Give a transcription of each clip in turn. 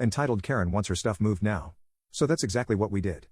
Entitled Karen wants her stuff moved now. So that's exactly what we did.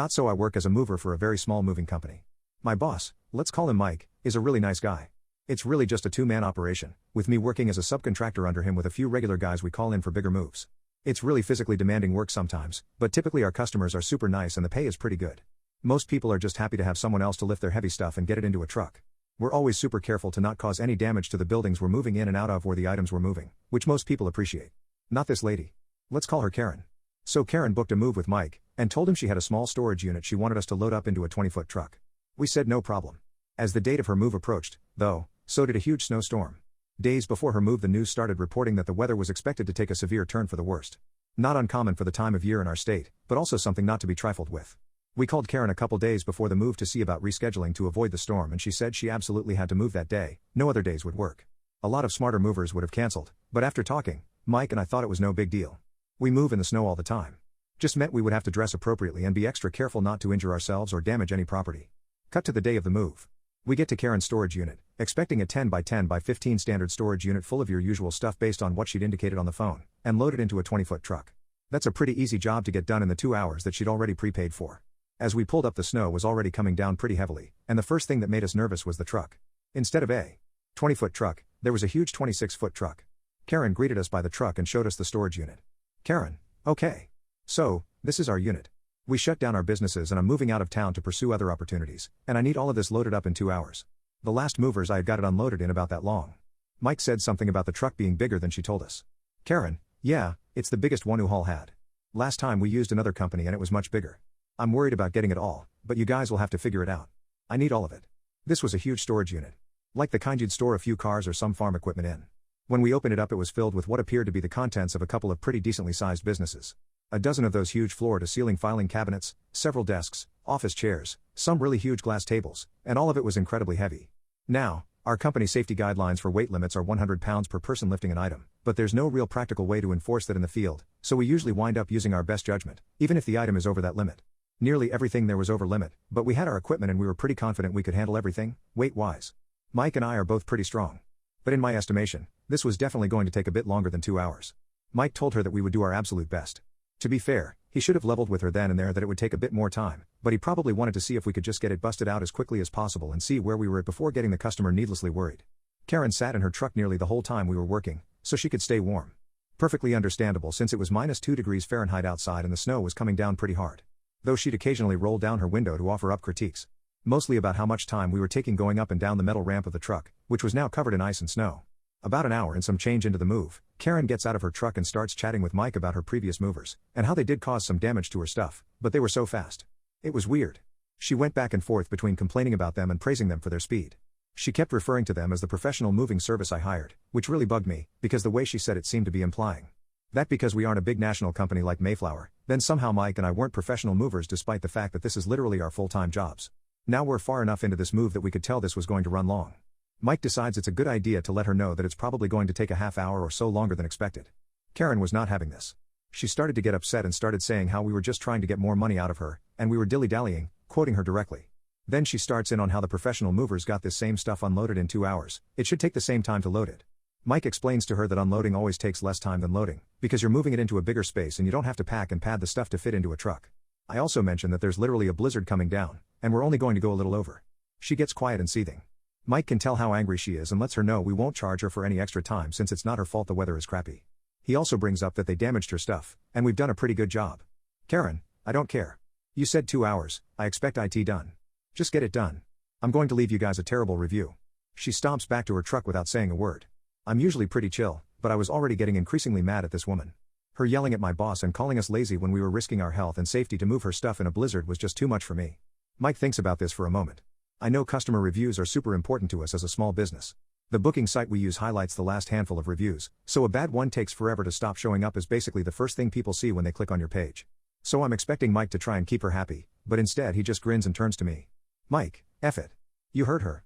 So I work as a mover for a very small moving company. My boss, let's call him Mike, is a really nice guy. It's really just a two-man operation, with me working as a subcontractor under him with a few regular guys we call in for bigger moves. It's really physically demanding work sometimes, but typically our customers are super nice and the pay is pretty good. Most people are just happy to have someone else to lift their heavy stuff and get it into a truck. We're always super careful to not cause any damage to the buildings we're moving in and out of where the items we're moving, which most people appreciate. Not this lady. Let's call her Karen. So Karen booked a move with Mike, and told him she had a small storage unit she wanted us to load up into a 20-foot truck. We said no problem. As the date of her move approached, though, so did a huge snowstorm. Days before her move, the news started reporting that the weather was expected to take a severe turn for the worst. Not uncommon for the time of year in our state, but also something not to be trifled with. We called Karen a couple days before the move to see about rescheduling to avoid the storm, and she said she absolutely had to move that day, no other days would work. A lot of smarter movers would have canceled, but after talking, Mike and I thought it was no big deal. We move in the snow all the time. Just meant we would have to dress appropriately and be extra careful not to injure ourselves or damage any property. Cut to the day of the move. We get to Karen's storage unit, expecting a 10 by 10 by 15 standard storage unit full of your usual stuff based on what she'd indicated on the phone, and load it into a 20-foot truck. That's a pretty easy job to get done in the 2 hours that she'd already prepaid for. As we pulled up, the snow was already coming down pretty heavily, and the first thing that made us nervous was the truck. Instead of a 20-foot truck, there was a huge 26-foot truck. Karen greeted us by the truck and showed us the storage unit. Karen, okay. So, this is our unit. We shut down our businesses and I'm moving out of town to pursue other opportunities, and I need all of this loaded up in 2 hours. The last movers I had got it unloaded in about that long. Mike said something about the truck being bigger than she told us. Karen, yeah, it's the biggest one U-Haul had. Last time we used another company and it was much bigger. I'm worried about getting it all, but you guys will have to figure it out. I need all of it. This was a huge storage unit. Like the kind you'd store a few cars or some farm equipment in. When we opened it up, it was filled with what appeared to be the contents of a couple of pretty decently sized businesses. A dozen of those huge floor-to-ceiling filing cabinets, several desks, office chairs, some really huge glass tables, and all of it was incredibly heavy. Now, our company safety guidelines for weight limits are 100 pounds per person lifting an item, but there's no real practical way to enforce that in the field, so we usually wind up using our best judgment, even if the item is over that limit. Nearly everything there was over limit, but we had our equipment and we were pretty confident we could handle everything, weight-wise. Mike and I are both pretty strong. But in my estimation, this was definitely going to take a bit longer than 2 hours. Mike told her that we would do our absolute best. To be fair, he should have leveled with her then and there that it would take a bit more time, but he probably wanted to see if we could just get it busted out as quickly as possible and see where we were at before getting the customer needlessly worried. Karen sat in her truck nearly the whole time we were working, so she could stay warm. Perfectly understandable since it was -2 degrees Fahrenheit outside and the snow was coming down pretty hard. Though she'd occasionally roll down her window to offer up critiques. Mostly about how much time we were taking going up and down the metal ramp of the truck, which was now covered in ice and snow. About an hour and some change into the move, Karen gets out of her truck and starts chatting with Mike about her previous movers, and how they did cause some damage to her stuff, but they were so fast. It was weird. She went back and forth between complaining about them and praising them for their speed. She kept referring to them as the professional moving service I hired, which really bugged me, because the way she said it seemed to be implying that because we aren't a big national company like Mayflower, then somehow Mike and I weren't professional movers despite the fact that this is literally our full-time jobs. Now we're far enough into this move that we could tell this was going to run long. Mike decides it's a good idea to let her know that it's probably going to take a half hour or so longer than expected. Karen was not having this. She started to get upset and started saying how we were just trying to get more money out of her, and we were dilly-dallying, quoting her directly. Then she starts in on how the professional movers got this same stuff unloaded in 2 hours, it should take the same time to load it. Mike explains to her that unloading always takes less time than loading, because you're moving it into a bigger space and you don't have to pack and pad the stuff to fit into a truck. I also mention that there's literally a blizzard coming down, and we're only going to go a little over. She gets quiet and seething. Mike can tell how angry she is and lets her know we won't charge her for any extra time since it's not her fault the weather is crappy. He also brings up that they damaged her stuff, and we've done a pretty good job. Karen, I don't care. You said 2 hours, I expect IT done. Just get it done. I'm going to leave you guys a terrible review. She stomps back to her truck without saying a word. I'm usually pretty chill, but I was already getting increasingly mad at this woman. Her yelling at my boss and calling us lazy when we were risking our health and safety to move her stuff in a blizzard was just too much for me. Mike thinks about this for a moment. I know customer reviews are super important to us as a small business. The booking site we use highlights the last handful of reviews, so a bad one takes forever to stop showing up as basically the first thing people see when they click on your page. So I'm expecting Mike to try and keep her happy, but instead he just grins and turns to me. Mike, F it. You heard her.